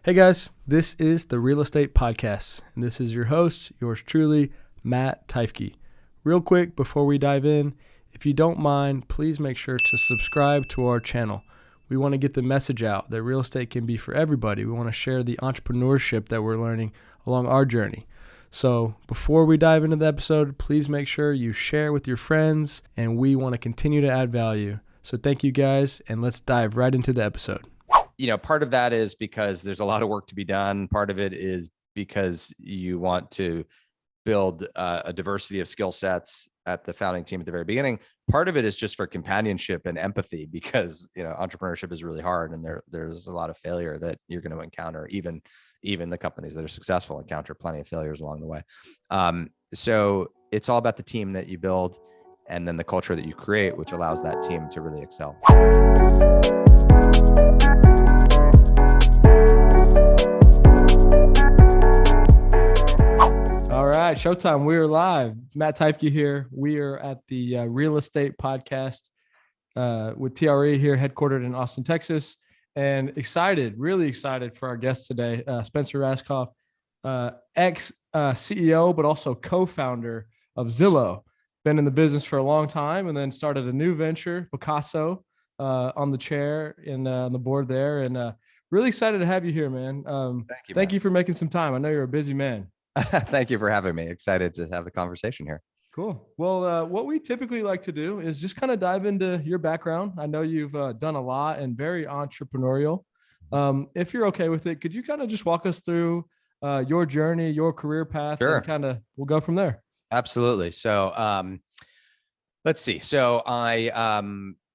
Hey guys, this is the Real Estate Podcast, and this is your host, yours truly, Matt Teifke. Real quick, before we dive in, if you don't mind, please make sure to subscribe to our channel. We want to get the message out that real estate can be for everybody. We want to share the entrepreneurship that we're learning along our journey. So before we dive into the episode, please make sure you share with your friends, and we want to continue to add value. So thank you guys, and let's dive right into the episode. Part of that is because there's a lot of work to be done. Part of it is because you want to build a diversity of skill sets at the founding team at the very beginning. Part of it is just for companionship and empathy because, entrepreneurship is really hard and there's a lot of failure that you're going to encounter. Even the companies that are successful encounter plenty of failures along the way. So it's all about the team that you build and then the culture that you create, which allows that team to really excel. All right, showtime. We're live. It's Matt Teifke here. We are at the Real Estate Podcast with TRE here, headquartered in Austin, Texas, and really excited for our guest today, Spencer Rascoff, ex-CEO, but also co-founder of Zillow. Been in the business for a long time and then started a new venture, Picasso, on the chair and on the board there. And really excited to have you here, man. Thank you for making some time. I know you're a busy man. Thank you for having me. Excited to have the conversation here. Cool. Well, what we typically like to do is just kind of dive into your background. I know you've done a lot and very entrepreneurial. If you're okay with it, could you kind of just walk us through your journey, your career path, Sure. And we'll go from there. Absolutely. So let's see. So I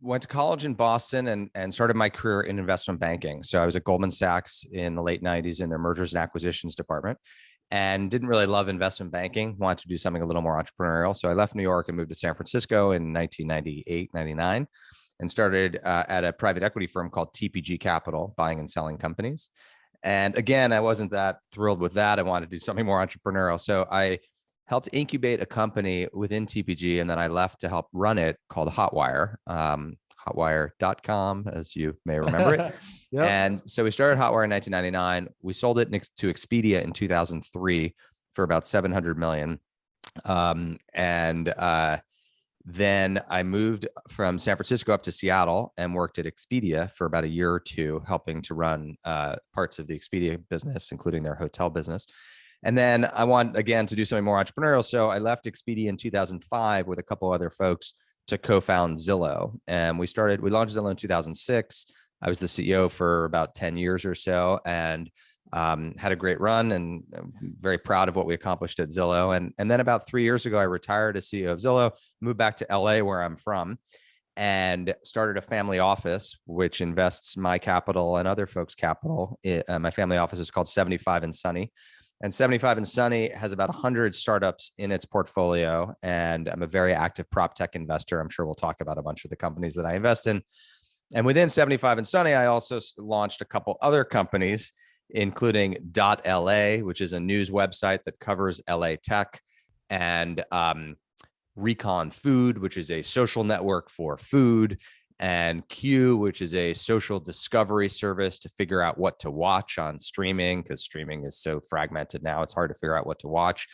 went to college in Boston and started my career in investment banking. So I was at Goldman Sachs in the late 90s in their mergers and acquisitions department. And didn't really love investment banking, wanted to do something a little more entrepreneurial. So I left New York and moved to San Francisco in 1998, 99, and started at a private equity firm called TPG Capital, buying and selling companies. And again, I wasn't that thrilled with that. I wanted to do something more entrepreneurial. So I helped incubate a company within TPG, and then I left to help run it called Hotwire. Hotwire.com, as you may remember it. Yep. And so we started Hotwire in 1999. We sold it to Expedia in 2003 for about $700 million. Then I moved from San Francisco up to Seattle and worked at Expedia for about a year or two, helping to run parts of the Expedia business, including their hotel business. And then I want, again, to do something more entrepreneurial. So I left Expedia in 2005 with a couple other folks to co-found Zillow. And we launched Zillow in 2006. I was the CEO for about 10 years or so and had a great run and I'm very proud of what we accomplished at Zillow. And then about 3 years ago, I retired as CEO of Zillow, moved back to LA where I'm from and started a family office, which invests my capital and other folks' capital. My family office is called 75 and Sunny. And 75 and Sunny has about 100 startups in its portfolio. And I'm a very active proptech investor. I'm sure we'll talk about a bunch of the companies that I invest in. And within 75 and Sunny, I also launched a couple other companies, including dot.LA, which is a news website that covers LA tech, and Recon Food, which is a social network for food, and Q, which is a social discovery service to figure out what to watch on streaming, because streaming is so fragmented now, it's hard to figure out what to watch.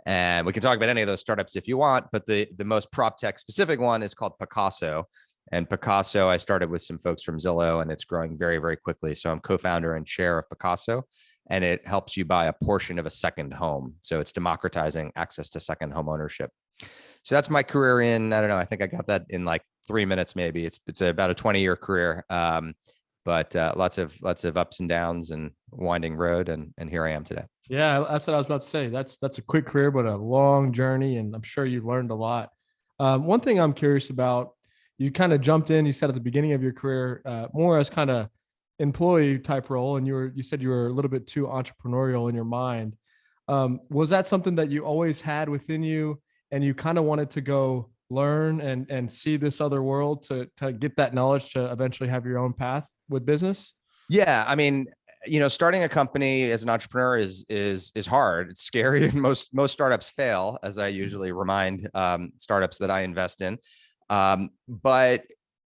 And we can talk about any of those startups if you want, but the most prop tech specific one is called Pacaso. And Picasso, I started with some folks from Zillow and it's growing very, very quickly. So I'm co-founder and chair of Picasso, and it helps you buy a portion of a second home. So it's democratizing access to second home ownership. So that's my career in, I don't know, I think I got that in like 3 minutes, maybe. It's about a 20-year career, but lots of ups and downs and winding road. And here I am today. Yeah, that's what I was about to say. That's a quick career, but a long journey. And I'm sure you learned a lot. One thing I'm curious about, you kind of jumped in, you said at the beginning of your career, more as kind of employee type role. And you said you were a little bit too entrepreneurial in your mind. Was that something that you always had within you and you kind of wanted to go learn and see this other world to get that knowledge to eventually have your own path with business? Yeah. I mean, starting a company as an entrepreneur is hard. It's scary. And most startups fail, as I usually remind startups that I invest in. But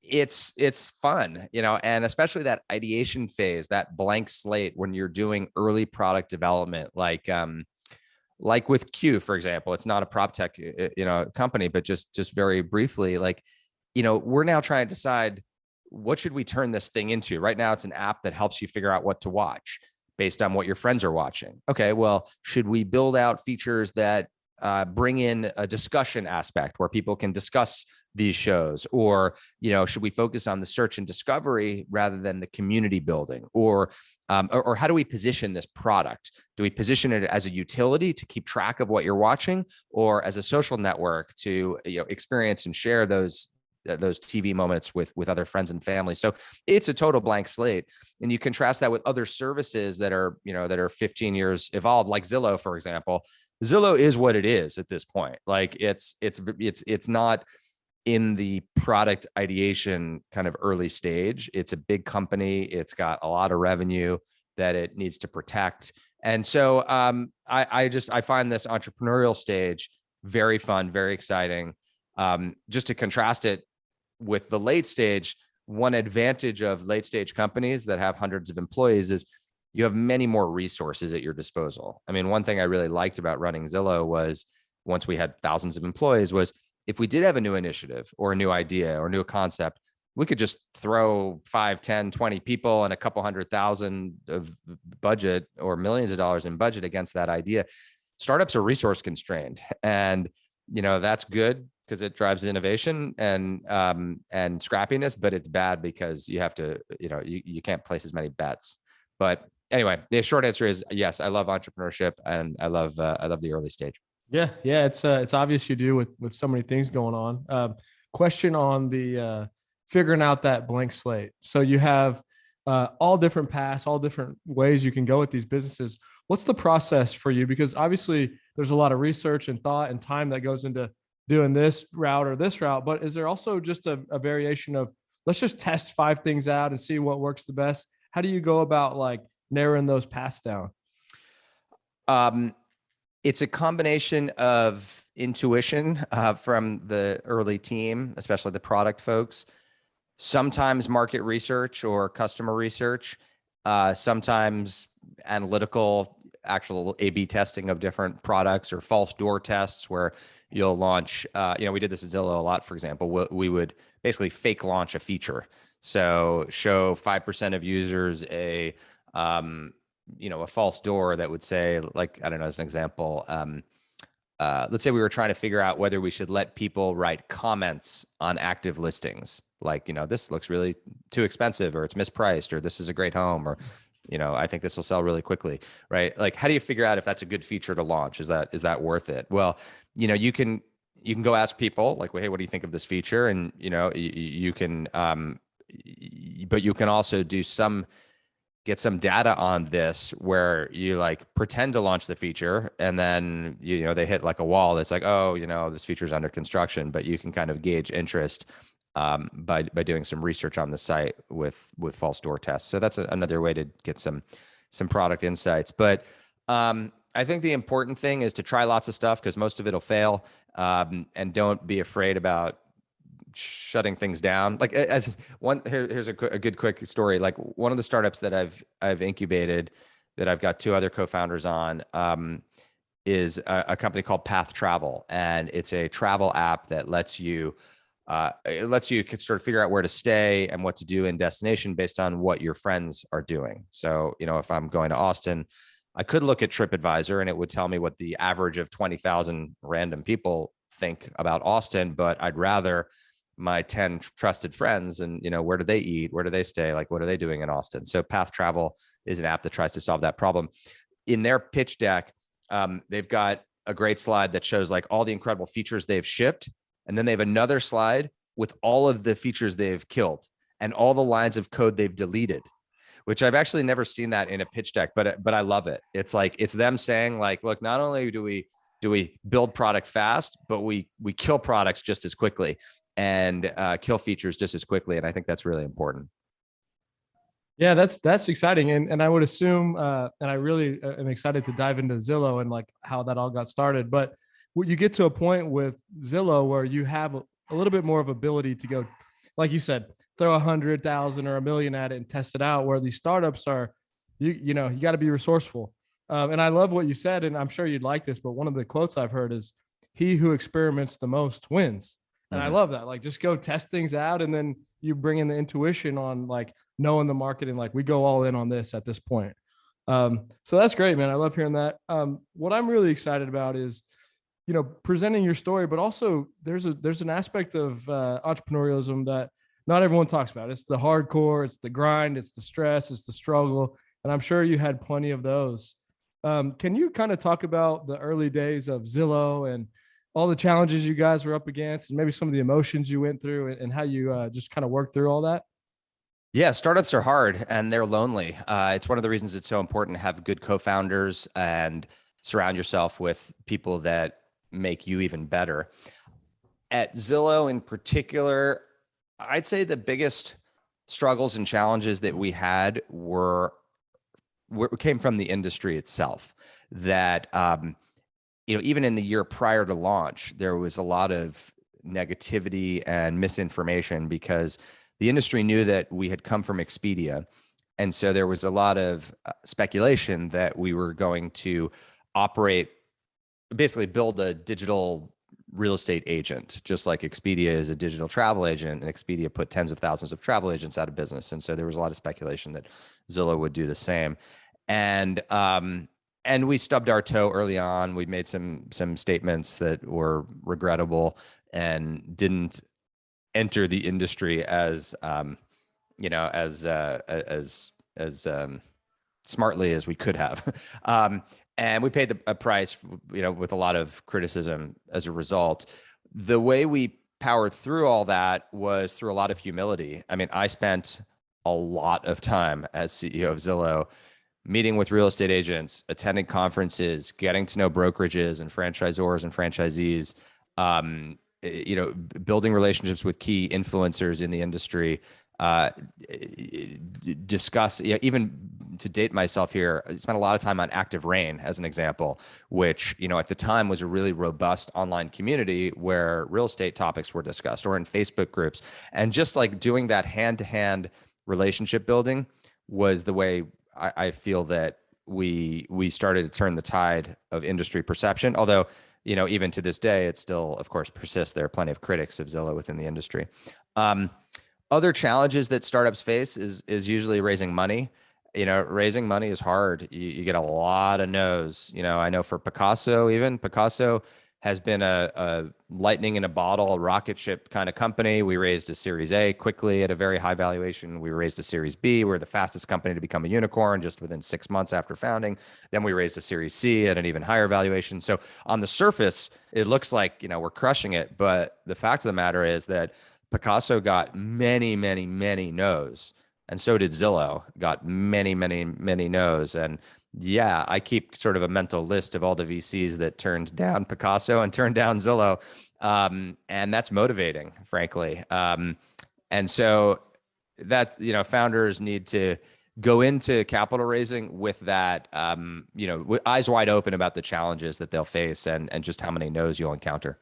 it's fun, and especially that ideation phase, that blank slate when you're doing early product development, like with Q, for example. It's not a prop tech, company, but just very briefly, we're now trying to decide what should we turn this thing into. Right now, it's an app that helps you figure out what to watch based on what your friends are watching. Okay, well, should we build out features that bring in a discussion aspect where people can discuss these shows, or should we focus on the search and discovery rather than the community building, or how do we position this product? Do we position it as a utility to keep track of what you're watching, or as a social network to experience and share those TV moments with other friends and family? So it's a total blank slate. And you contrast that with other services that are 15 years evolved, like Zillow, for example. Zillow is what it is at this point. Like it's not in the product ideation kind of early stage. It's a big company. It's got a lot of revenue that it needs to protect. And so I find this entrepreneurial stage very fun, very exciting. Just to contrast it with the late stage, one advantage of late stage companies that have hundreds of employees is you have many more resources at your disposal. I mean, one thing I really liked about running Zillow was, once we had thousands of employees, was if we did have a new initiative or a new idea or a new concept, we could just throw 5, 10, 20 people and a couple $100,000 of budget or millions of dollars in budget against that idea. Startups are resource constrained, and that's good because it drives innovation and scrappiness, but it's bad because you have to, you can't place as many bets. But anyway, the short answer is yes, I love entrepreneurship, and I love the early stage. Yeah. It's obvious you do with so many things going on. Question on the figuring out that blank slate. So you have all different paths, all different ways you can go with these businesses. What's the process for you? Because obviously there's a lot of research and thought and time that goes into doing this route or this route, but is there also just a variation of, let's just test 5 things out and see what works the best? How do you go about like narrowing those paths down? It's a combination of intuition from the early team, especially the product folks, sometimes market research or customer research, sometimes analytical, actual A/B testing of different products, or false door tests where you'll launch, we did this at Zillow a lot, for example. We would basically fake launch a feature. So show 5% of users a false door that would say, like, I don't know, as an example, let's say we were trying to figure out whether we should let people write comments on active listings. Like, this looks really too expensive, or it's mispriced, or this is a great home, or, I think this will sell really quickly, right? Like, how do you figure out if that's a good feature to launch? Is that worth it? Well, you can go ask people like, well, hey, what do you think of this feature? And, you can, but you can also get some data on this where you like pretend to launch the feature, and then, they hit like a wall that's like, oh, this feature is under construction, but you can kind of gauge interest by doing some research on the site with false door tests. So that's another way to get some product insights. But I think the important thing is to try lots of stuff, because most of it'll fail, and don't be afraid about shutting things down. Like, here's a good quick story. Like, one of the startups that I've incubated that I've got 2 other co-founders on is a company called Path Travel, and it's a travel app that lets you sort of figure out where to stay and what to do in destination based on what your friends are doing. So, if I'm going to Austin, I could look at TripAdvisor and it would tell me what the average of 20,000 random people think about Austin, but I'd rather my 10 trusted friends and, where do they eat? Where do they stay? Like, what are they doing in Austin? So Path Travel is an app that tries to solve that problem. In their pitch deck, they've got a great slide that shows like all the incredible features they've shipped. And then they have another slide with all of the features they've killed and all the lines of code they've deleted, which I've actually never seen that in a pitch deck, but I love it. It's like, it's them saying like, look, not only do we build product fast, but we kill products just as quickly and kill features just as quickly. And I think that's really important. Yeah, that's exciting. And I would assume, and I really am excited to dive into Zillow and like how that all got started. But you get to a point with Zillow where you have a little bit more of ability to go, like you said, throw 100,000 or a million at it and test it out. Where these startups are, you know, you got to be resourceful. And I love what you said, and I'm sure you'd like this, but one of the quotes I've heard is, "He who experiments the most wins." And I Mhm. love that. Like, just go test things out, and then you bring in the intuition on like knowing the market, and like we go all in on this at this point. So that's great, man. I love hearing that. What I'm really excited about is, you know, presenting your story, but also there's an aspect of entrepreneurialism that not everyone talks about. It's the hardcore, it's the grind, it's the stress, it's the struggle, and I'm sure you had plenty of those. Can you kind of talk about the early days of Zillow and all the challenges you guys were up against, and maybe some of the emotions you went through, and how you just kind of worked through all that? Yeah, startups are hard and they're lonely. It's one of the reasons it's so important to have good co-founders and surround yourself with people that make you even better. At Zillow in particular, I'd say the biggest struggles and challenges that we had were came from the industry itself. That even in the year prior to launch, there was a lot of negativity and misinformation because the industry knew that we had come from Expedia. And so there was a lot of speculation that we were going to operate, basically build a digital real estate agent, just like Expedia is a digital travel agent, and Expedia put tens of thousands of travel agents out of business. And so there was a lot of speculation that Zillow would do the same. And and we stubbed our toe early on. We made some statements that were regrettable and didn't enter the industry as as smartly as we could have. And we paid a price, with a lot of criticism as a result. The way we powered through all that was through a lot of humility. I mean, I spent a lot of time as CEO of Zillow meeting with real estate agents, attending conferences, getting to know brokerages and franchisors and franchisees, building relationships with key influencers in the industry, uh, discuss, even to date myself here, I spent a lot of time on Active Rain as an example, which, at the time was a really robust online community where real estate topics were discussed, or in Facebook groups. And just like doing that hand-to-hand relationship building was the way I feel that we started to turn the tide of industry perception. Although, even to this day, it still, of course, persists. There are plenty of critics of Zillow within the industry. Other challenges that startups face is usually raising money. Raising money is hard. You get a lot of no's. I know for Picasso has been a lightning in a bottle, a rocket ship kind of company. We raised a Series A quickly at a very high valuation. We raised a Series B. We're the fastest company to become a unicorn just within 6 months after founding. Then we raised a Series C at an even higher valuation. So on the surface, it looks like, we're crushing it. But the fact of the matter is that Picasso got many, many, many no's. And so did Zillow, got many, many, many no's. And yeah, I keep sort of a mental list of all the VCs that turned down Picasso and turned down Zillow. And that's motivating, frankly. And so that's, founders need to go into capital raising with that, with eyes wide open about the challenges that they'll face and just how many no's you'll encounter.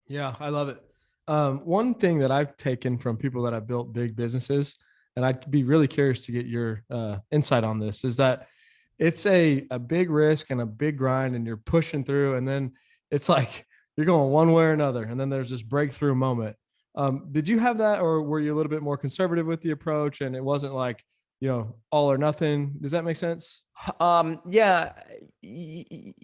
Yeah, I love it. One thing that I've taken from people that have built big businesses, and I'd be really curious to get your insight on this, is that it's a big risk and a big grind, and you're pushing through, and then it's like you're going one way or another, and then there's this breakthrough moment. Did you have that, or were you a little bit more conservative with the approach, and it wasn't like, all or nothing? Does that make sense? Yeah, the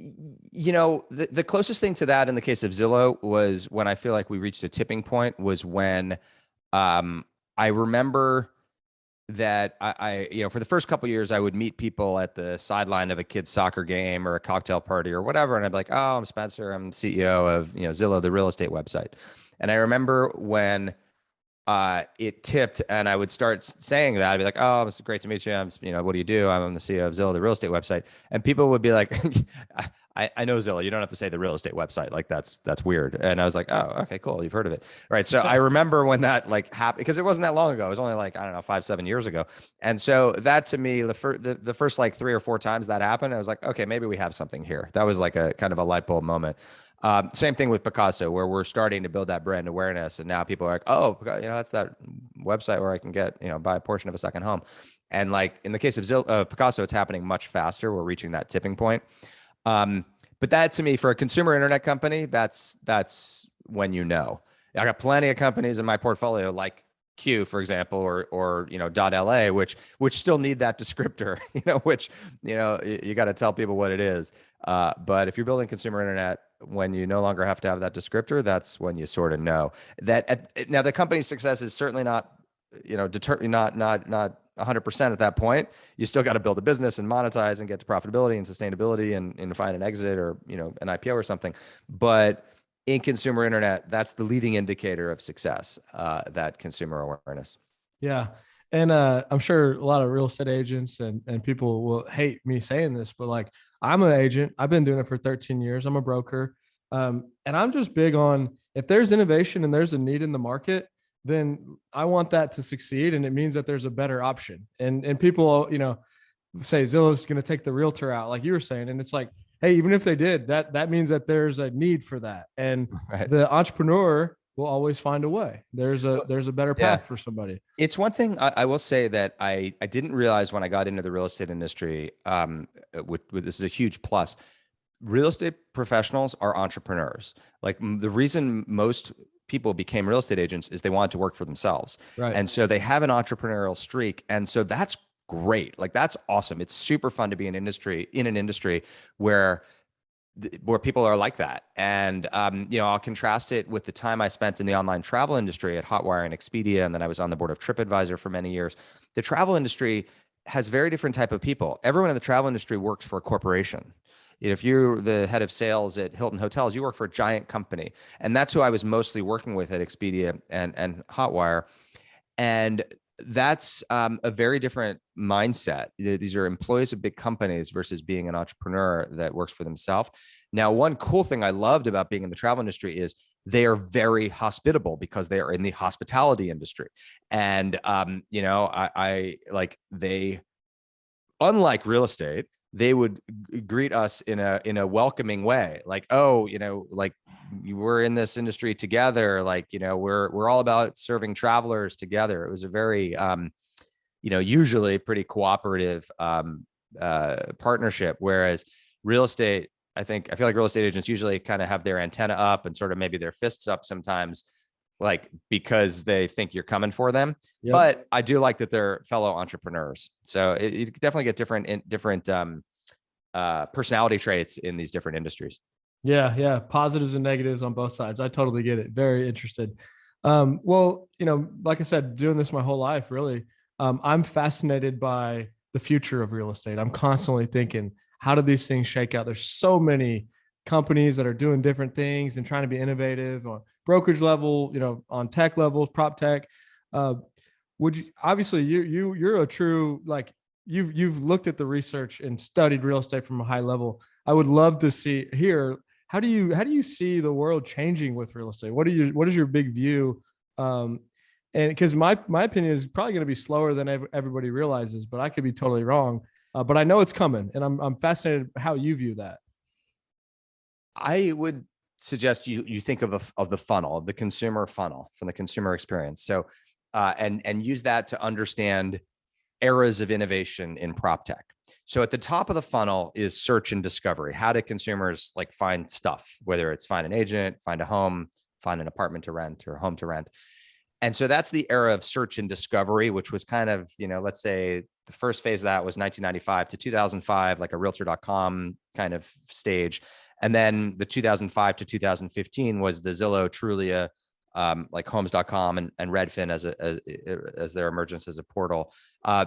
closest thing to that in the case of Zillow was when I feel like we reached a tipping point was when, I remember that for the first couple of years, I would meet people at the sideline of a kid's soccer game or a cocktail party or whatever. And I'd be like, oh, I'm Spencer. I'm CEO of, Zillow, the real estate website. And I remember when it tipped and I would start saying that, I'd be like, oh, it's great to meet you. What do you do? I'm the CEO of Zillow, the real estate website. And people would be like, I know Zillow. You don't have to say the real estate website. Like that's weird. And I was like, oh, okay, cool. You've heard of it. Right. So I remember when that like happened, because it wasn't that long ago. It was only like, I don't know, 5-7 years ago. And so that to me, the first like 3 or 4 times that happened, I was like, okay, maybe we have something here. That was like a kind of a light bulb moment. Same thing with Picasso, where we're starting to build that brand awareness. And now people are like, oh, that's that website where I can get, buy a portion of a second home. And like in the case of Picasso, it's happening much faster. We're reaching that tipping point. But that to me, for a consumer internet company, that's when I got plenty of companies in my portfolio like Q, for example, or dot.LA, which still need that descriptor, which you got to tell people what it is. But if you're building consumer internet, when you no longer have to have that descriptor, that's when you sort of know that. Now the company's success is certainly not not 100% at that point. You still got to build a business and monetize and get to profitability and sustainability and find an exit or an IPO or something. But in consumer internet, that's the leading indicator of success, that consumer awareness. Yeah. And I'm sure a lot of real estate agents and people will hate me saying this, but like I'm an agent. I've been doing it for 13 years. I'm a broker. And I'm just big on, if there's innovation and there's a need in the market, then I want that to succeed. And it means that there's a better option. And people, say Zillow's going to take the realtor out, like you were saying. And it's like, hey, even if they did, that means that there's a need for that. And right. The entrepreneur will always find a way. There's a better path for somebody. It's one thing I will say that I didn't realize when I got into the real estate industry, this is a huge plus. Real estate professionals are entrepreneurs. Like the reason most people became real estate agents is they wanted to work for themselves. Right. And so they have an entrepreneurial streak. And so that's great. Like that's awesome. It's super fun to be in an industry where people are like that. And, I'll contrast it with the time I spent in the online travel industry at Hotwire and Expedia. And then I was on the board of TripAdvisor for many years. The travel industry has very different type of people. Everyone in the travel industry works for a corporation. If you're the head of sales at Hilton Hotels, you work for a giant company. And that's who I was mostly working with at Expedia and Hotwire. And that's a very different mindset. These are employees of big companies versus being an entrepreneur that works for themselves. Now, one cool thing I loved about being in the travel industry is they are very hospitable because they are in the hospitality industry. And, I like unlike real estate, they would greet us in a welcoming way. Like, oh, like we're in this industry together. Like, we're all about serving travelers together. It was a very, usually pretty cooperative partnership. Whereas real estate, I feel like real estate agents usually kind of have their antenna up and sort of maybe their fists up sometimes, like because they think you're coming for them. Yep. But I do like that they're fellow entrepreneurs. So you definitely get different personality traits in these different industries. Yeah. Positives and negatives on both sides. I totally get it. Very interested. Well, like I said, doing this my whole life, really, I'm fascinated by the future of real estate. I'm constantly thinking, how do these things shake out? There's so many companies that are doing different things and trying to be innovative on brokerage level, on tech levels, prop tech. Would you, obviously you're a true, like you've looked at the research and studied real estate from a high level. I would love to hear, how do you see the world changing with real estate? What is your big view? And because my opinion is probably going to be slower than everybody realizes, but I could be totally wrong. But I know it's coming, and I'm fascinated how you view that. I would suggest you think of the funnel, of the consumer funnel, from the consumer experience. So, and use that to understand eras of innovation in prop tech. So at the top of the funnel is search and discovery. How do consumers like find stuff, whether it's find an agent, find a home, find an apartment to rent or a home to rent. And so that's the era of search and discovery, which was kind of, let's say the first phase of that was 1995 to 2005, like a realtor.com kind of stage. And then the 2005 to 2015 was the Zillow, Trulia, like homes.com and Redfin as their emergence as a portal.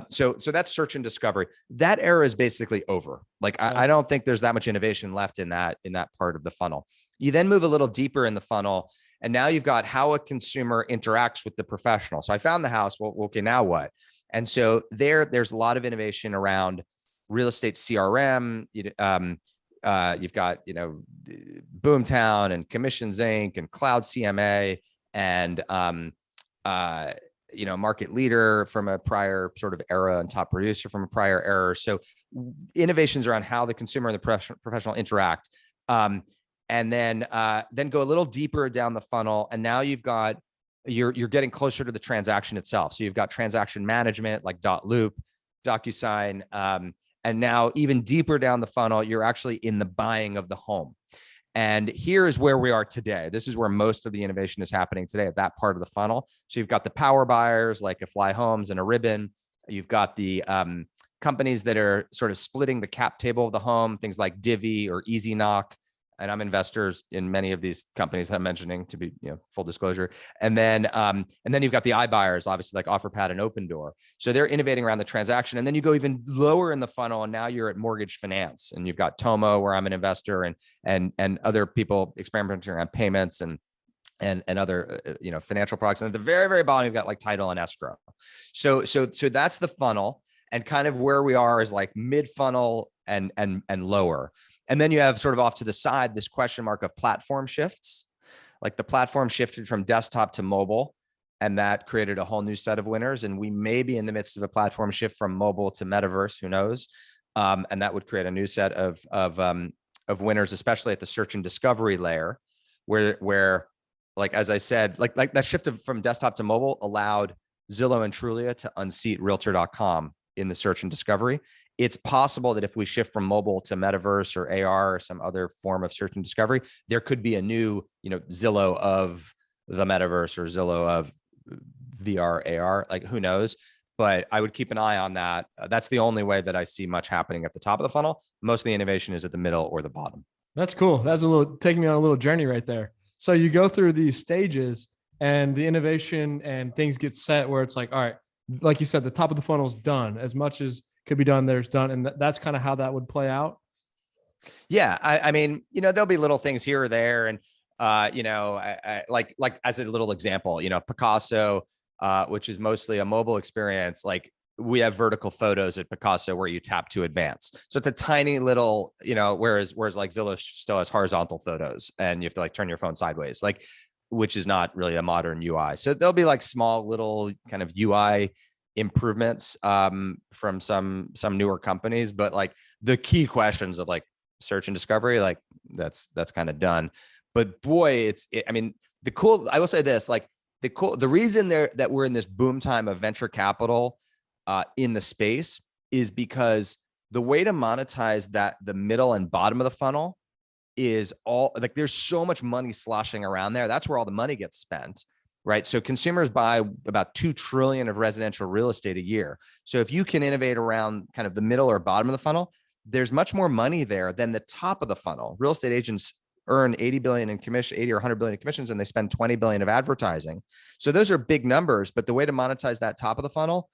So that's search and discovery. That era is basically over. Like, I don't think there's that much innovation left in that part of the funnel. You then move a little deeper in the funnel, and now you've got how a consumer interacts with the professional. So I found the house. Well, okay, now what? And so there's a lot of innovation around real estate CRM, you've got, Boomtown and Commissions Inc. and Cloud CMA and, market leader from a prior sort of era and top producer from a prior era. So innovations around how the consumer and the professional interact. And then go a little deeper down the funnel. And now you're getting closer to the transaction itself. So you've got transaction management like Loop, DocuSign. And now even deeper down the funnel, you're actually in the buying of the home. And here's where we are today. This is where most of the innovation is happening today at that part of the funnel. So you've got the power buyers like a Fly Homes and a Ribbon. You've got the companies that are sort of splitting the cap table of the home, things like Divvy or Easy Knock. And I'm investors in many of these companies that I'm mentioning, to be, full disclosure. And then you've got the iBuyers, obviously like OfferPad and Open Door. So they're innovating around the transaction. And then you go even lower in the funnel, and now you're at mortgage finance. And you've got Tomo, where I'm an investor, and other people experimenting around payments and other financial products. And at the very, very bottom, you've got like title and escrow. So that's the funnel, and kind of where we are is like mid funnel and lower. And then you have sort of off to the side this question mark of platform shifts. Like the platform shifted from desktop to mobile, and that created a whole new set of winners. And we may be in the midst of a platform shift from mobile to metaverse, who knows? And that would create a new set of winners, especially at the search and discovery layer, where like, as I said, like that shift from desktop to mobile allowed Zillow and Trulia to unseat realtor.com in the search and discovery. It's possible that if we shift from mobile to metaverse or AR or some other form of search and discovery, there could be a new, Zillow of the metaverse or Zillow of VR, AR, like who knows? But I would keep an eye on that. That's the only way that I see much happening at the top of the funnel. Most of the innovation is at the middle or the bottom. That's cool. That's taking me on a little journey right there. So you go through these stages and the innovation and things get set where it's like, all right, like you said, the top of the funnel is done. As much as could be done, there's done. And that's kind of how that would play out. Yeah. I mean, there'll be little things here or there. And, like as a little example, Picasso, which is mostly a mobile experience. Like we have vertical photos at Picasso where you tap to advance. So it's a tiny little, whereas like Zillow still has horizontal photos and you have to like turn your phone sideways, like, which is not really a modern UI. So there'll be like small little kind of UI improvements from some newer companies, but like the key questions of like search and discovery, like that's kind of done. But boy, I will say this, like the reason that we're in this boom time of venture capital in the space is because the way to monetize that, the middle and bottom of the funnel, is all like there's so much money sloshing around there. That's where all the money gets spent, right? So consumers buy about 2 trillion of residential real estate a year. So if you can innovate around kind of the middle or bottom of the funnel, there's much more money there than the top of the funnel. Real estate agents earn 80 billion in commission, 80 or 100 billion in commissions, and they spend 20 billion of advertising. So those are big numbers, but the way to monetize that top of the funnel,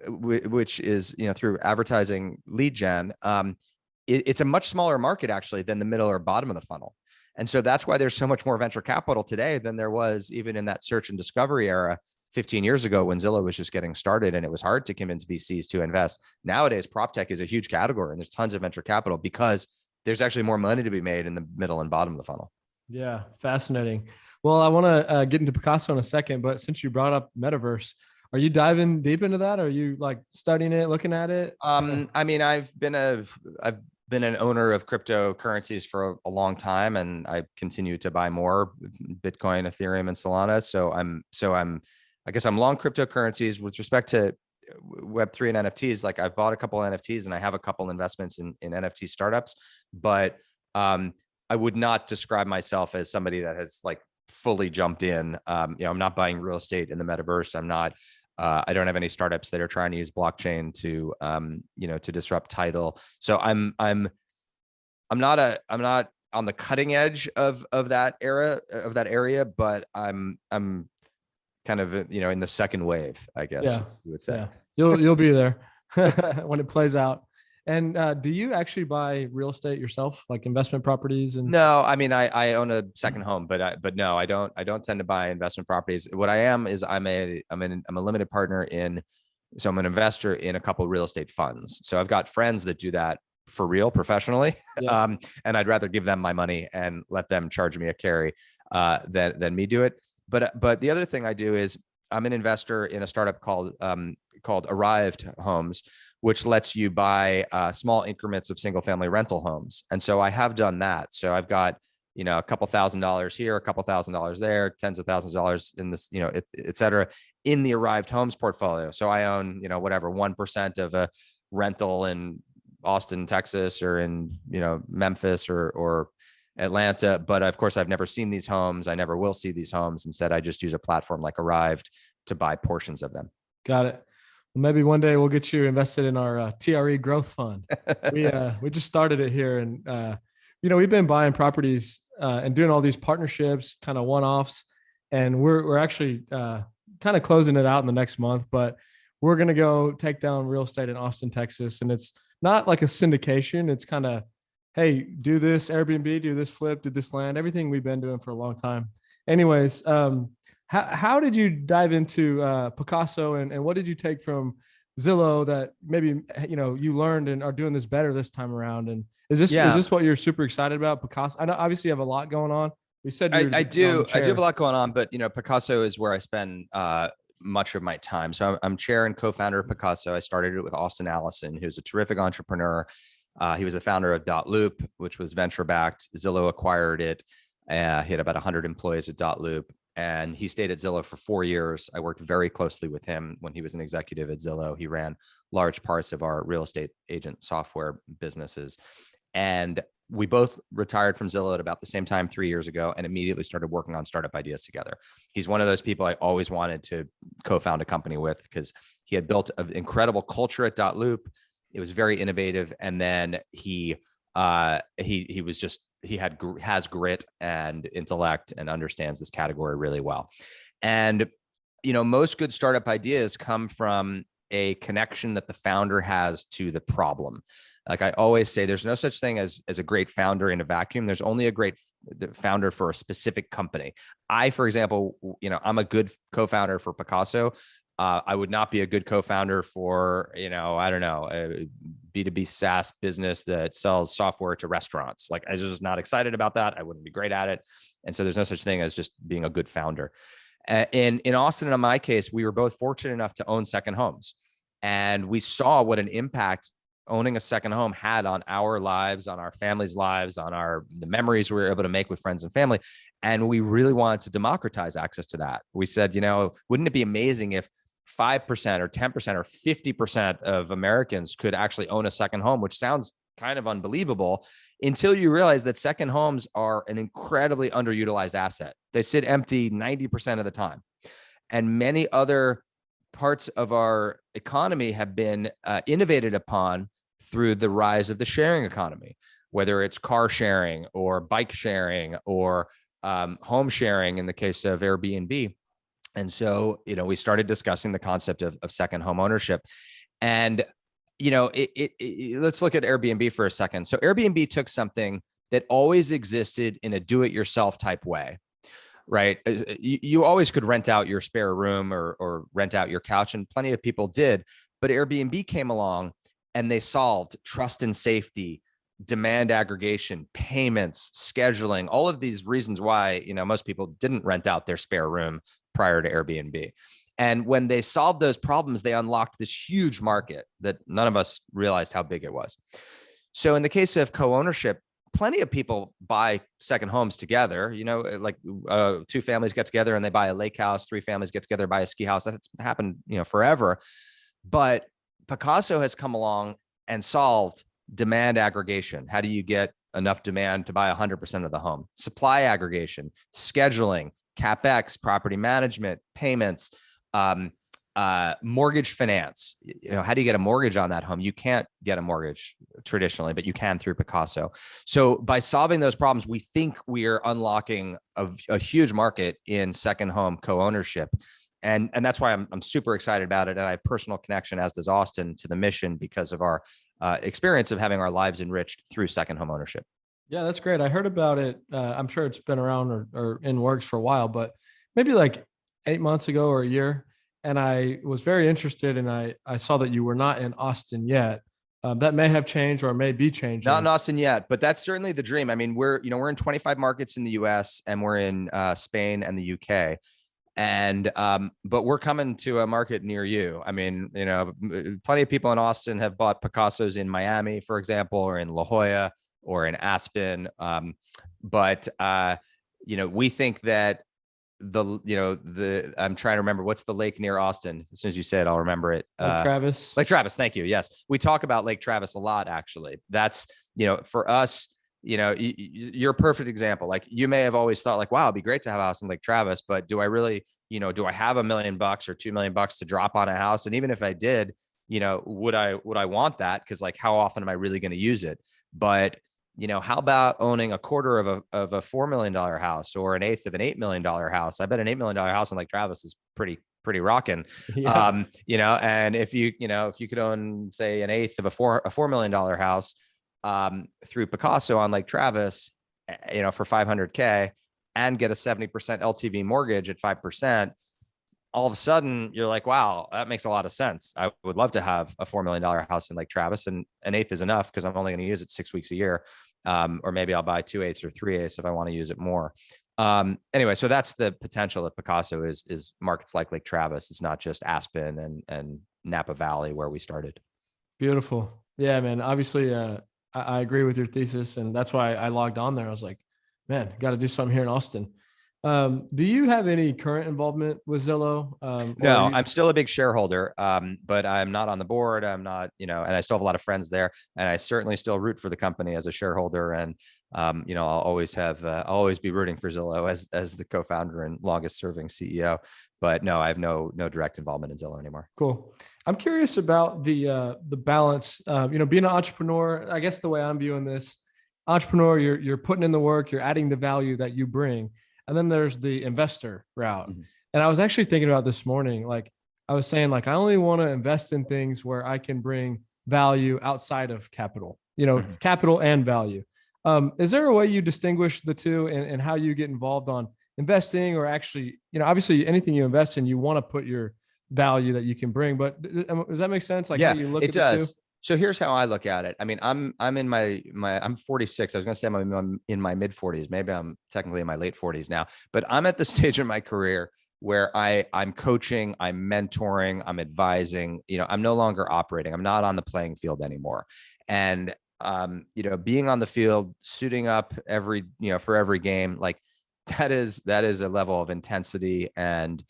which is, through advertising lead gen, it's a much smaller market actually than the middle or bottom of the funnel. And so that's why there's so much more venture capital today than there was even in that search and discovery era 15 years ago when Zillow was just getting started and it was hard to convince VCs to invest. Nowadays, proptech is a huge category and there's tons of venture capital because there's actually more money to be made in the middle and bottom of the funnel. Yeah, fascinating. Well, I want to get into Picasso in a second, but since you brought up metaverse, are you diving deep into that? Are you like studying it, looking at it? I mean, I've been an owner of cryptocurrencies for a long time, and I continue to buy more Bitcoin, Ethereum, and Solana. So I guess I'm long cryptocurrencies. With respect to Web3 and NFTs, like I've bought a couple of NFTs and I have a couple investments in NFT startups, but I would not describe myself as somebody that has like fully jumped in. I'm not buying real estate in the metaverse. I don't have any startups that are trying to use blockchain to disrupt title. So I'm not on the cutting edge of that area, but I'm kind of, in the second wave, I guess you would say. Yeah. You'll be there when it plays out. And do you actually buy real estate yourself, like investment properties? And no, I mean, I own a second home, but no, I don't tend to buy investment properties. What I am is I'm a limited partner so I'm an investor in a couple of real estate funds. So I've got friends that do that for real professionally. Yeah. And I'd rather give them my money and let them charge me a carry than me do it. But the other thing I do is I'm an investor in a startup called Arrived Homes, which lets you buy small increments of single family rental homes. And so I have done that. So I've got, a couple $1,000s here, a couple $1,000s there, tens of thousands of dollars in this, et cetera, in the Arrived Homes portfolio. So I own, whatever, 1% of a rental in Austin, Texas, or in, Memphis or Atlanta. But of course, I've never seen these homes. I never will see these homes. Instead, I just use a platform like Arrived to buy portions of them. Got it. Well, maybe one day we'll get you invested in our TRE growth fund. We just started it here, and we've been buying properties and doing all these partnerships, kind of one-offs, and we're actually kind of closing it out in the next month. But we're gonna go take down real estate in Austin, Texas, and it's not like a syndication. It's kind of, hey, do this Airbnb, do this flip, do this land, everything we've been doing for a long time. Anyways, how did you dive into Picasso, and what did you take from Zillow that maybe you learned and are doing this better this time around? And is this what you're super excited about, Picasso? I know obviously you have a lot going on. You said I do have a lot going on, but Picasso is where I spend much of my time. So I'm chair and co-founder of Picasso. I started it with Austin Allison, who's a terrific entrepreneur. He was the founder of .Loop, which was venture backed. Zillow acquired it. He had about 100 employees at .Loop, and he stayed at Zillow for 4 years. I worked very closely with him when he was an executive at Zillow. He ran large parts of our real estate agent software businesses. And we both retired from Zillow at about the same time 3 years ago, and immediately started working on startup ideas together. He's one of those people I always wanted to co-found a company with, because he had built an incredible culture at .Loop. It was very innovative. And then he has grit and intellect and understands this category really well. And, most good startup ideas come from a connection that the founder has to the problem. Like I always say, there's no such thing as a great founder in a vacuum. There's only a great founder for a specific company. For example, I'm a good co-founder for Picasso. I would not be a good co-founder for, a B2B SaaS business that sells software to restaurants. Like I was just not excited about that. I wouldn't be great at it. And so there's no such thing as just being a good founder. In Austin, in my case, we were both fortunate enough to own second homes. And we saw what an impact owning a second home had on our lives, on our families' lives, on the memories we were able to make with friends and family. And we really wanted to democratize access to that. We said, wouldn't it be amazing if 5% or 10% or 50% of Americans could actually own a second home, which sounds kind of unbelievable until you realize that second homes are an incredibly underutilized asset. They sit empty 90% of the time. And many other parts of our economy have been innovated upon through the rise of the sharing economy, whether it's car sharing or bike sharing or home sharing in the case of Airbnb. And so, we started discussing the concept of second home ownership. And, let's look at Airbnb for a second. So Airbnb took something that always existed in a do-it-yourself type way, right? You always could rent out your spare room or rent out your couch, and plenty of people did. But Airbnb came along and they solved trust and safety, demand aggregation, payments, scheduling, all of these reasons why, most people didn't rent out their spare room prior to Airbnb. And when they solved those problems, they unlocked this huge market that none of us realized how big it was. So in the case of co-ownership, plenty of people buy second homes together, like two families get together and they buy a lake house, three families get together, buy a ski house. That's happened, forever. But Picasso has come along and solved demand aggregation. How do you get enough demand to buy 100% of the home? Supply aggregation, scheduling, CapEx, property management, payments, mortgage finance. How do you get a mortgage on that home? You can't get a mortgage traditionally, but you can through Picasso. So by solving those problems, we think we are unlocking a huge market in second home co-ownership. And that's why I'm super excited about it. And I have personal connection, as does Austin, to the mission because of our experience of having our lives enriched through second home ownership. Yeah, that's great. I heard about it. I'm sure it's been around or in works for a while, but maybe like 8 months ago or a year. And I was very interested, and I saw that you were not in Austin yet. That may have changed or may be Not in changing. Austin yet, but that's certainly the dream. I mean, we're in 25 markets in the US, and we're in Spain and the UK. And but we're coming to a market near you. I mean, plenty of people in Austin have bought Picassos in Miami, for example, or in La Jolla or in Aspen. But we think that I'm trying to remember what's the lake near Austin. As soon as you say it, I'll remember it. Like Travis. Lake Travis. Thank you. Yes. We talk about Lake Travis a lot, actually. That's, for us, you're a perfect example. Like, you may have always thought like, wow, it'd be great to have a house in Lake Travis, but do I really, do I have $1 million or $2 million to drop on a house? And even if I did, would I want that? Cause like, how often am I really going to use it? But how about owning a quarter of a $4 million house or an eighth of an $8 million house? I bet an $8 million house in Lake Travis is pretty rocking. Yeah. And if you could own, say, an eighth of a $4 million house, through Picasso on Lake Travis, for $500K, and get a 70% LTV mortgage at 5%, all of a sudden you're like, wow, that makes a lot of sense. I would love to have a $4 million house in Lake Travis, and an eighth is enough because I'm only going to use it 6 weeks a year. Or maybe I'll buy 2/8 or 3/8 if I want to use it more. Anyway, so that's the potential of Picasso is markets like Lake Travis. It's not just Aspen and Napa Valley where we started. Beautiful. Yeah, man. Obviously, I agree with your thesis, and that's why I logged on there. I was like, man, got to do something here in Austin. Do you have any current involvement with Zillow? No, I'm still a big shareholder, but I'm not on the board. I'm not, and I still have a lot of friends there, and I certainly still root for the company as a shareholder. And, I'll always be rooting for Zillow as the co-founder and longest serving CEO. But no, I have no direct involvement in Zillow anymore. Cool. I'm curious about the balance. Being an entrepreneur, I guess the way I'm viewing this, entrepreneur, you're putting in the work, you're adding the value that you bring. And then there's the investor route. Mm-hmm. And I was actually thinking about this morning, like I was saying, like, I only want to invest in things where I can bring value outside of capital, Mm-hmm. capital and value. Is there a way you distinguish the two and how you get involved on investing, or actually, obviously anything you invest in, you want to put your value that you can bring, but does that make sense? Like, Yeah, how you look it at does. the two? So here's how I look at it. I mean, I'm in I'm 46. I was going to say I'm in my mid 40s. Maybe I'm technically in my late 40s now, but I'm at the stage in my career where I'm coaching, I'm mentoring, I'm advising. I'm no longer operating. I'm not on the playing field anymore. And being on the field, suiting up for every game, like that is a level of intensity and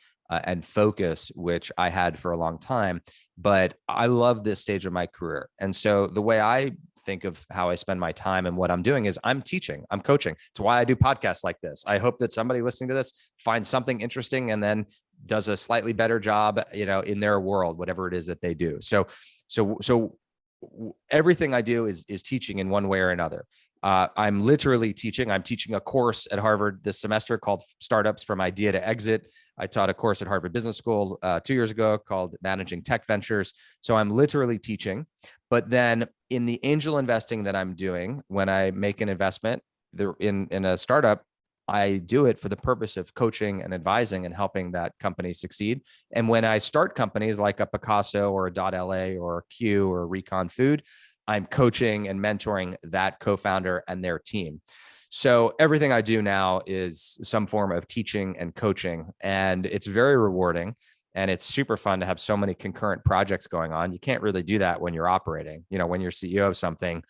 focus, which I had for a long time. But I love this stage of my career. And so the way I think of how I spend my time and what I'm doing is I'm teaching, I'm coaching. It's why I do podcasts like this. I hope that somebody listening to this finds something interesting and then does a slightly better job, in their world, whatever it is that they do. So everything I do is teaching in one way or another. I'm literally teaching. I'm teaching a course at Harvard this semester called Startups from Idea to Exit. I taught a course at Harvard Business School 2 years ago called Managing Tech Ventures. So I'm literally teaching. But then in the angel investing that I'm doing, when I make an investment in a startup, I do it for the purpose of coaching and advising and helping that company succeed. And when I start companies like a Pacaso or a dot.LA or a Q or a Recon Food, I'm coaching and mentoring that co-founder and their team. So everything I do now is some form of teaching and coaching, and it's very rewarding. And it's super fun to have so many concurrent projects going on. You can't really do that when you're operating. When you're CEO of something,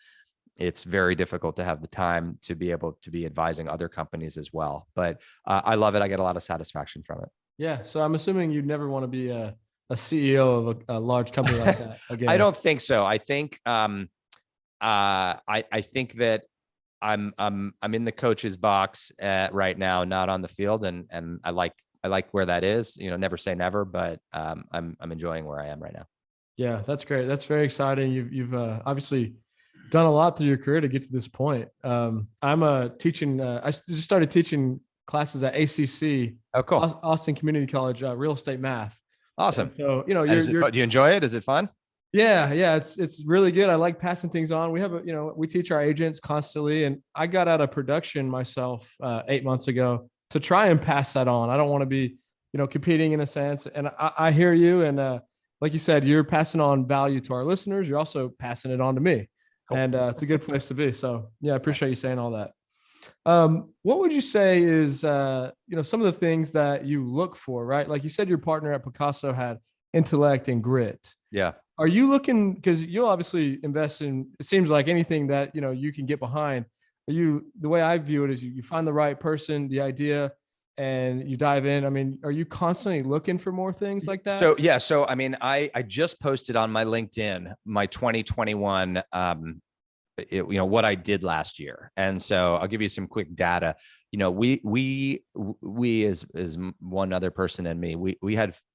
it's very difficult to have the time to be able to be advising other companies as well. But I love it. I get a lot of satisfaction from it. Yeah. So I'm assuming you'd never want to be a CEO of a large company like that again. I don't think so. I think I think that I'm in the coach's box right now, not on the field, and I like where that is. Never say never, but I'm enjoying where I am right now. Yeah, that's great. That's very exciting. You've obviously done a lot through your career to get to this point. I'm teaching. I just started teaching classes at ACC. Oh, cool. Austin Community College, real estate math. Awesome. And so do you enjoy it? Is it fun? Yeah, it's really good. I like passing things on. We have we teach our agents constantly, and I got out of production myself 8 months ago to try and pass that on. I don't want to be competing in a sense. And I hear you, and like you said, you're passing on value to our listeners. You're also passing it on to me. Cool. And it's a good place to be. So yeah, I appreciate you saying all that. What would you say is, some of the things that you look for, right? Like you said, your partner at Picasso had intellect and grit. Yeah. Are you looking, because you'll obviously invest in, it seems like anything that, you can get behind. The way I view it is you find the right person, the idea, and you dive in. I mean, are you constantly looking for more things like that? So, yeah. So, I mean, I just posted on my LinkedIn, my 2021, what I did last year. And so I'll give you some quick data. We as one other person and me, we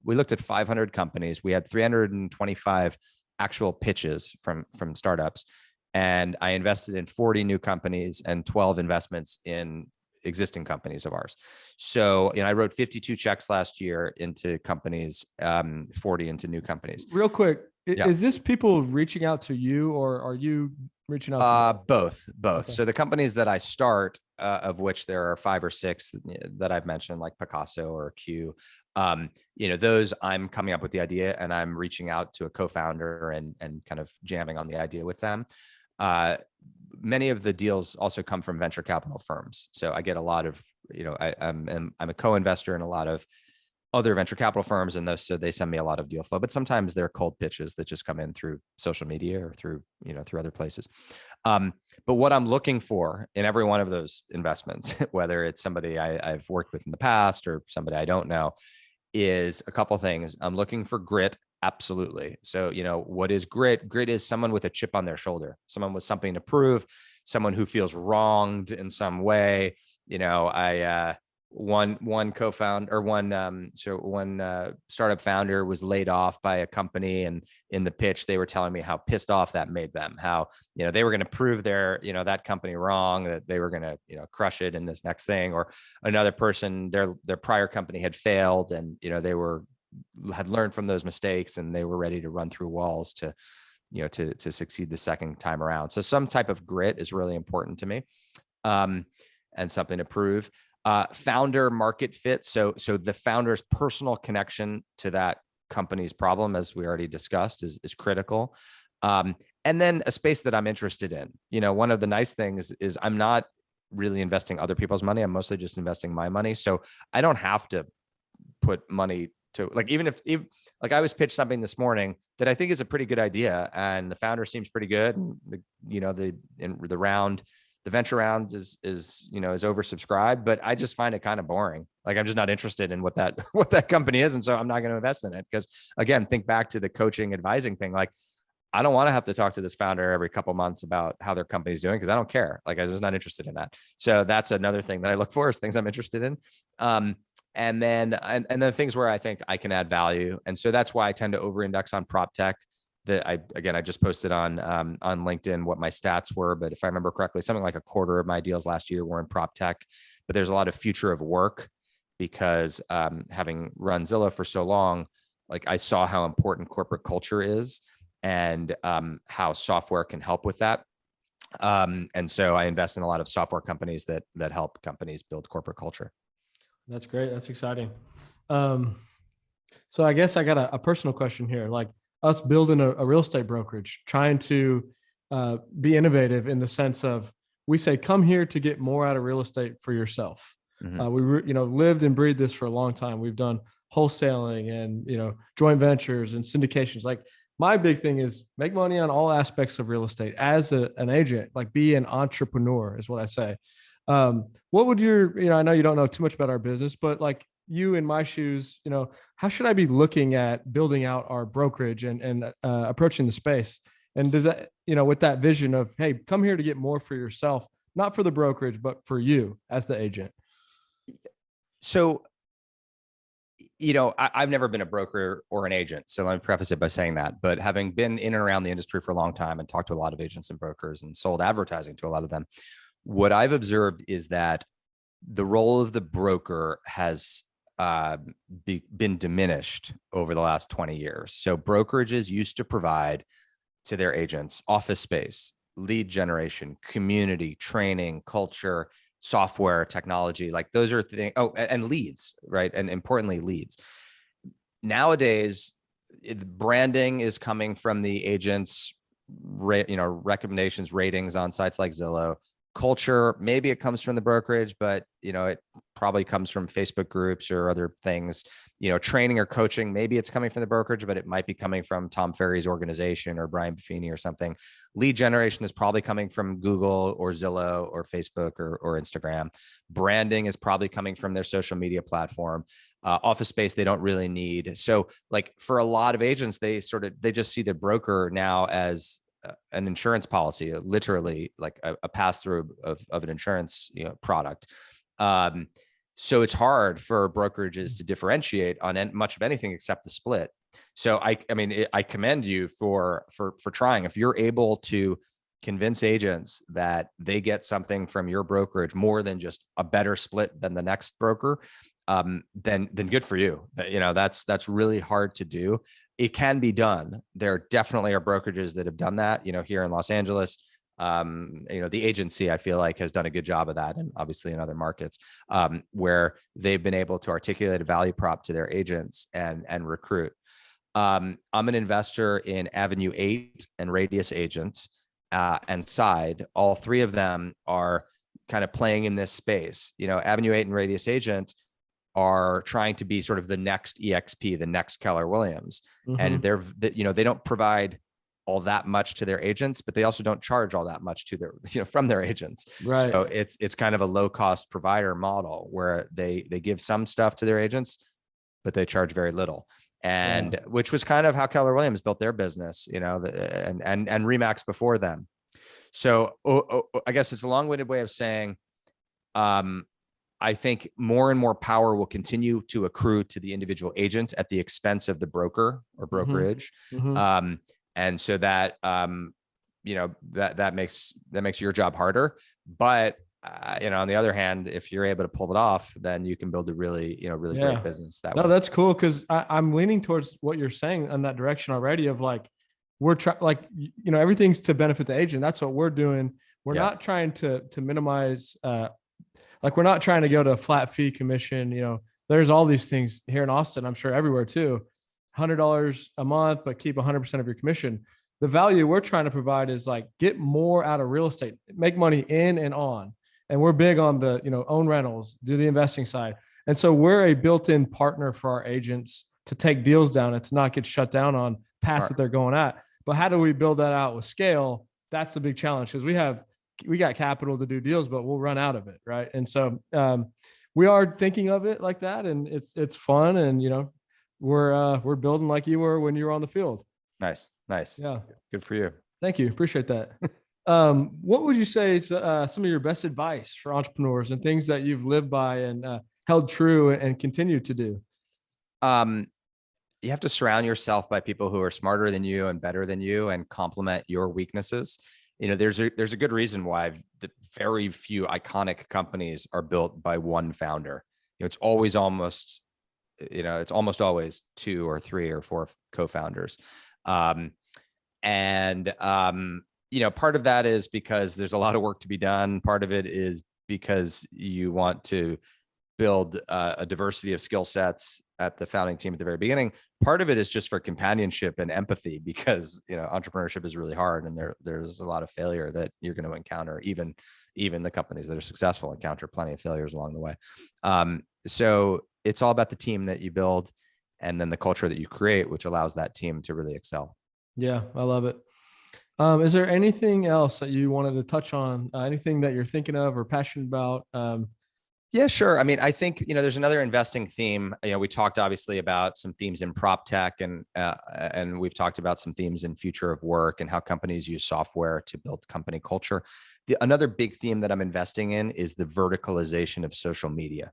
looked at 500 companies. We had 325 actual pitches from startups. And I invested in 40 new companies and 12 investments in existing companies of ours. So, I wrote 52 checks last year into companies, 40 into new companies. Real quick, Yeah. is this people reaching out to you, or are you reaching out to them? Both. Okay. So the companies that I start, of which there are 5 or 6 that I've mentioned, like Picasso or Q, those I'm coming up with the idea and I'm reaching out to a co-founder and kind of jamming on the idea with them. Many of the deals also come from venture capital firms. So I get a lot of, I'm a co-investor in a lot of other venture capital firms, and so they send me a lot of deal flow, but sometimes they're cold pitches that just come in through social media or through other places. But what I'm looking for in every one of those investments, whether it's somebody I've worked with in the past or somebody I don't know, is a couple things. I'm looking for grit. Absolutely. So, what is grit? Grit is someone with a chip on their shoulder, someone with something to prove, someone who feels wronged in some way. One co-founder or one startup founder was laid off by a company, and in the pitch they were telling me how pissed off that made them, how they were going to prove their that company wrong, that they were going to crush it in this next thing. Or another person, their prior company had failed, and they had learned from those mistakes, and they were ready to run through walls to succeed the second time around. So some type of grit is really important to me, and something to prove. Founder market fit. So the founder's personal connection to that company's problem, as we already discussed, is critical. And then a space that I'm interested in. One of the nice things is I'm not really investing other people's money. I'm mostly just investing my money. So I don't have to put money to, like, even if I was pitched something this morning that I think is a pretty good idea, and the founder seems pretty good. And the venture round is oversubscribed, but I just find it kind of boring. Like, I'm just not interested in what that company is. And so I'm not going to invest in it. Because again, think back to the coaching advising thing. Like, I don't want to have to talk to this founder every couple months about how their company's doing, because I don't care. Like, I'm just not interested in that. So that's another thing that I look for, is things I'm interested in. And then things where I think I can add value. And so that's why I tend to over-index on prop tech. That I just posted on LinkedIn what my stats were, but if I remember correctly, something like a quarter of my deals last year were in prop tech. But there's a lot of future of work, because having run Zillow for so long, like, I saw how important corporate culture is, and how software can help with that. And so I invest in a lot of software companies that help companies build corporate culture. That's great. That's exciting. So I guess I got a personal question here. Like, us building a real estate brokerage, trying to be innovative in the sense of, we say, come here to get more out of real estate for yourself. Mm-hmm. We lived and breathed this for a long time. We've done wholesaling and joint ventures and syndications. Like, my big thing is make money on all aspects of real estate as an agent. Like, be an entrepreneur is what I say. What would I know you don't know too much about our business, but like, you in my shoes, how should I be looking at building out our brokerage and approaching the space? And does that, with that vision of, hey, come here to get more for yourself, not for the brokerage, but for you as the agent? So, I've never been a broker or an agent. So let me preface it by saying that. But having been in and around the industry for a long time and talked to a lot of agents and brokers and sold advertising to a lot of them, what I've observed is that the role of the broker has been diminished over the last 20 years. So brokerages used to provide to their agents office space, lead generation, community, training, culture, software, technology. Like, those are things. Oh, and leads, right? And importantly, leads. Nowadays, branding is coming from the agents, recommendations, ratings on sites like Zillow. Culture, maybe it comes from the brokerage, but it probably comes from Facebook groups or other things. Training or coaching, maybe it's coming from the brokerage, but it might be coming from Tom Ferry's organization or Brian Buffini or something. Lead generation is probably coming from Google or Zillow or Facebook or Instagram. Branding is probably coming from their social media platform. Office space they don't really need. So like for a lot of agents, they just see the broker now as an insurance policy, literally like a pass through of an insurance product. So it's hard for brokerages to differentiate on much of anything except the split. So I commend you for trying. If you're able to convince agents that they get something from your brokerage more than just a better split than the next broker, then good for you. That's really hard to do. It can be done. There definitely are brokerages that have done that, here in Los Angeles. The agency, I feel like, has done a good job of that. And obviously in other markets, where they've been able to articulate a value prop to their agents and recruit. I'm an investor in Avenue 8 and Radius Agents, and Side. All three of them are kind of playing in this space. Avenue 8 and Radius Agent are trying to be sort of the next EXP, the next Keller Williams. And they don't provide all that much to their agents, but they also don't charge all that much to their, from their agents. Right. So it's kind of a low cost provider model where they give some stuff to their agents, but they charge very little. And which was kind of how Keller Williams built their business, and Remax before them. So I guess it's a long-winded way of saying, I think more and more power will continue to accrue to the individual agent at the expense of the broker or brokerage. And so that, that makes your job harder. But, on the other hand, if you're able to pull it off, then you can build a really, really great business that way. No, that's cool. Cause I'm leaning towards what you're saying in that direction already of like, everything's to benefit the agent. That's what we're doing. We're not trying to minimize, we're not trying to go to a flat fee commission. There's all these things here in Austin, I'm sure everywhere too, $100 a month, but keep 100% of your commission. The value we're trying to provide is like, get more out of real estate, make money in and on. And we're big on the, own rentals, do the investing side. And so we're a built-in partner for our agents to take deals down and to not get shut down on paths that they're going at. But how do we build that out with scale? That's the big challenge, because we got capital to do deals, but we'll run out of it. Right. And so we are thinking of it like that, and it's fun. And, we're building like you were when you were on the field. Nice. Yeah. Good for you. Thank you. Appreciate that. What would you say is some of your best advice for entrepreneurs and things that you've lived by and held true and continue to do? You have to surround yourself by people who are smarter than you and better than you and complement your weaknesses. There's a good reason why the very few iconic companies are built by one founder. It's almost always 2 or 3 or 4 co-founders. Part of that is because there's a lot of work to be done. Part of it is because you want to build a diversity of skill sets at the founding team at the very beginning. Part of it is just for companionship and empathy, because entrepreneurship is really hard, and there's a lot of failure that you're going to encounter. Even the companies that are successful encounter plenty of failures along the way. So it's all about the team that you build, and then the culture that you create, which allows that team to really excel. Yeah, I love it. Is there anything else that you wanted to touch on? Anything that you're thinking of or passionate about? Yeah, sure. I mean, I think, there's another investing theme. We talked obviously about some themes in prop tech, and we've talked about some themes in future of work and how companies use software to build company culture. Another big theme that I'm investing in is the verticalization of social media.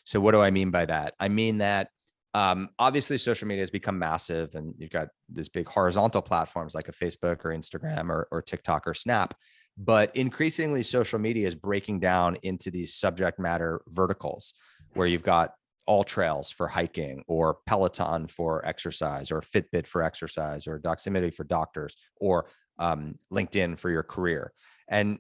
So what do I mean by that? I mean that obviously social media has become massive, and you've got these big horizontal platforms like a Facebook or Instagram or TikTok or Snap. But increasingly, social media is breaking down into these subject matter verticals, where you've got all trails for hiking, or Peloton for exercise, or Fitbit for exercise, or Doximity for doctors, or LinkedIn for your career. And,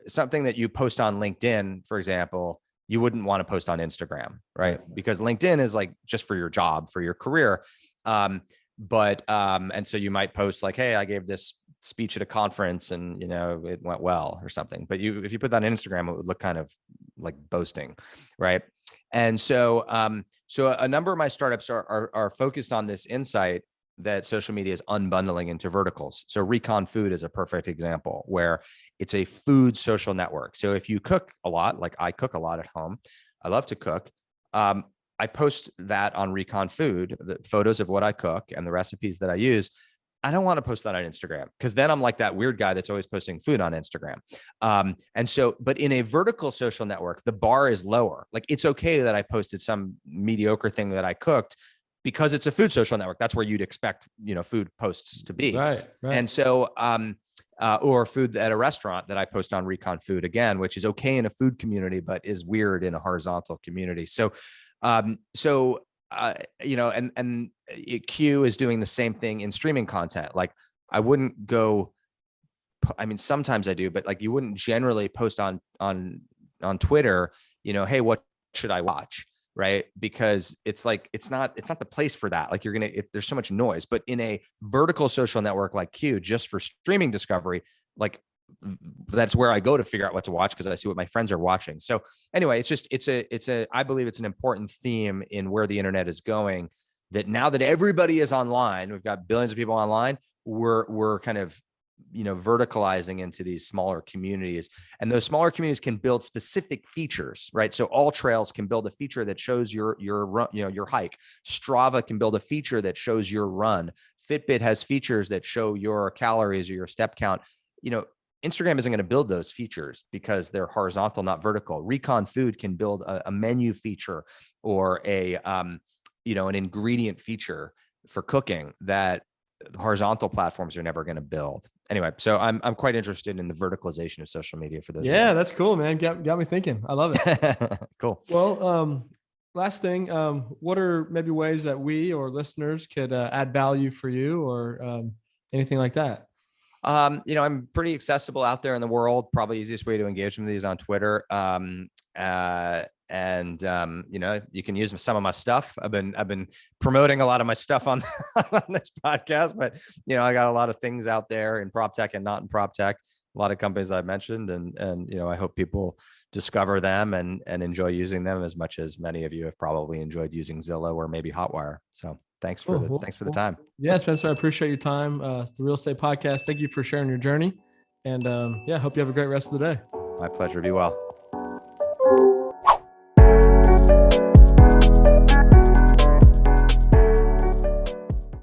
something that you post on LinkedIn, for example, you wouldn't want to post on Instagram, right? Because LinkedIn is like just for your job, for your career. And so you might post like, hey, I gave this speech at a conference and, you know, it went well or something. But if you put that on Instagram, it would look kind of like boasting, right? And so, so a number of my startups are focused on this insight that social media is unbundling into verticals. So Recon Food is a perfect example where it's a food social network. So if you cook a lot, like I cook a lot at home, I love to cook. I post that on Recon Food, the photos of what I cook and the recipes that I use. I don't want to post that on Instagram because then I'm like that weird guy that's always posting food on Instagram. And so, but in a vertical social network, the bar is lower. Like it's okay that I posted some mediocre thing that I cooked because it's a food social network. That's where you'd expect, you know, food posts to be. Right. And so, or food at a restaurant that I post on Recon Food again, which is okay in a food community, but is weird in a horizontal community. So, you know, and Q is doing the same thing in streaming content. Like I wouldn't go, I mean, sometimes I do, but like you wouldn't generally post on Twitter, you know, hey, what should I watch? Right. Because it's like, it's not the place for that. Like there's so much noise, but in a vertical social network like Q, just for streaming discovery, like that's where I go to figure out what to watch because I see what my friends are watching. So anyway, I believe it's an important theme in where the internet is going, that now that everybody is online, we've got billions of people online, we're kind of, you know, verticalizing into these smaller communities, and those smaller communities can build specific features, right? So All Trails can build a feature that shows your run, you know, your hike. Strava can build a feature that shows your run. Fitbit has features that show your calories or your step count. You know, Instagram isn't going to build those features because they're horizontal, not vertical. Recon Food can build a menu feature or a, you know, an ingredient feature for cooking that horizontal platforms are never going to build. Anyway, so I'm quite interested in the verticalization of social media for those. Yeah, reasons. That's cool, man. Got me thinking. I love it. Cool. Well, last thing, what are maybe ways that we or listeners could add value for you or anything like that? You know, I'm pretty accessible out there in the world. Probably easiest way to engage with me is on Twitter. You know, you can use some of my stuff. I've been promoting a lot of my stuff on this podcast, but you know, I got a lot of things out there in proptech and not in proptech. A lot of companies that I've mentioned, and you know, I hope people discover them and enjoy using them as much as many of you have probably enjoyed using Zillow or maybe Hotwire. So thanks for the time. Yeah, Spencer, I appreciate your time. The Real Estate Podcast. Thank you for sharing your journey, and yeah, hope you have a great rest of the day. My pleasure. Be well.